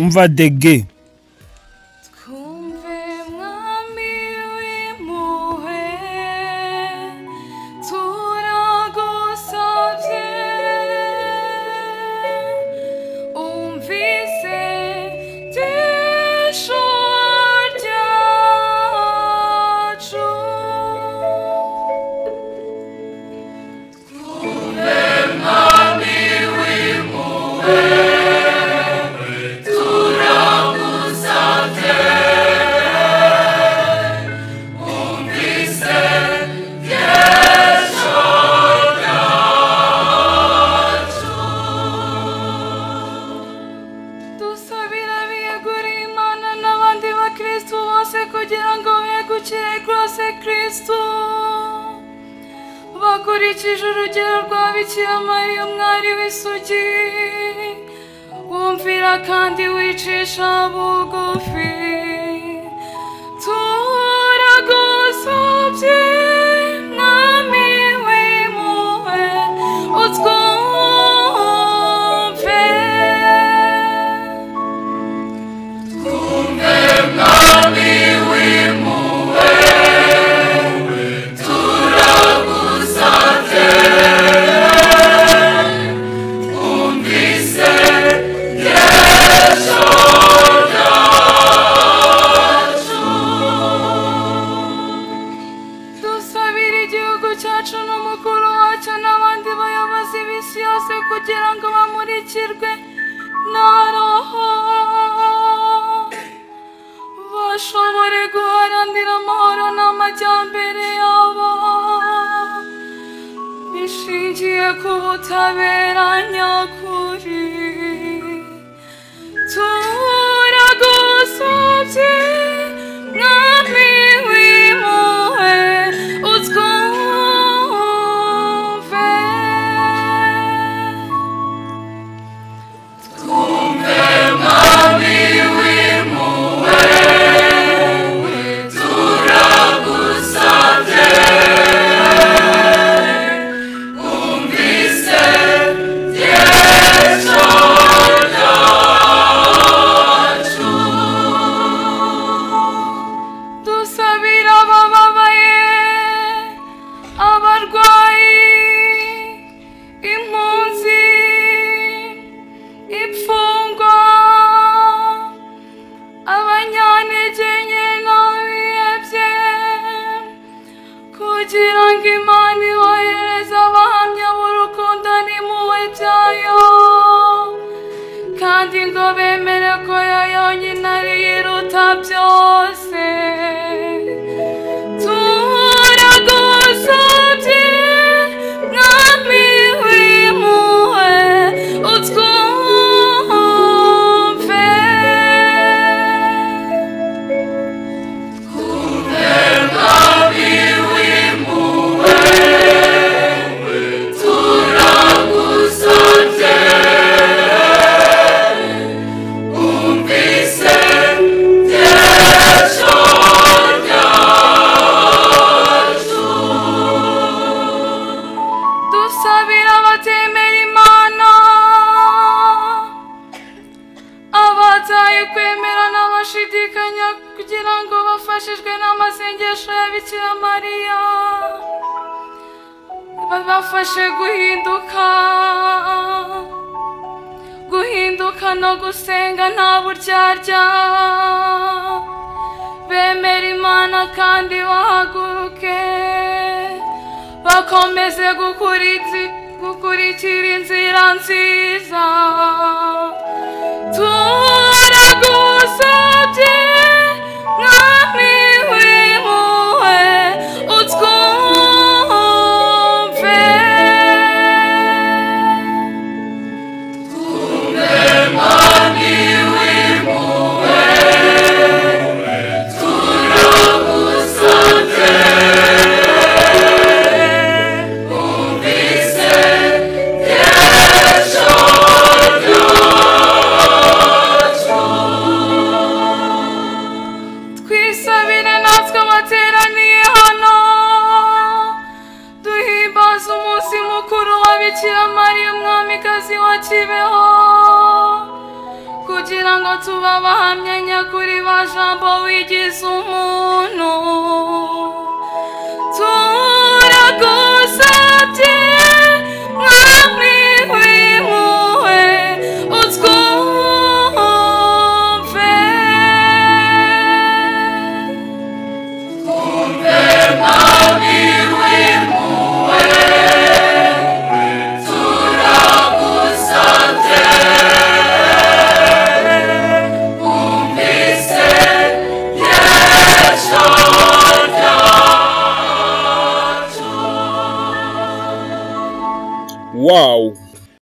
umva dege bakurikije urugero rwa Bikira Mariya umwari w'isugi wumvira kandi wicisha bugufi turagusabye mwami w'impuhwe utwumve mwami w'impuhwe kugira ngo bamurikirwe na Roho bashobore guharanira amahoro n'amajyambere yabo bishingiye ku butabera nyakuri turagusabye mwami w'impuhwe kandi ngo bemere ko yonyine ari iruta byose turagusabye mwami w'impuhwe utwumve mwami w'impuhwe turagusabye kugira ngo bafashijwe n'amasengesho ya Bikira Mariya babafashe guhinduka no gusenga nta buryarya bemera Imana kandi bahaguruke bakomeze gukurikira inzira nziza turagusabye mwami w'impuhwe utwumve mwami w'impuhwe turagusabye umvise desho ryacu kugira ngo tube abahamya nyakuri ba jambo wigize umuntu turagusabye mwami w'impuhwe utwumve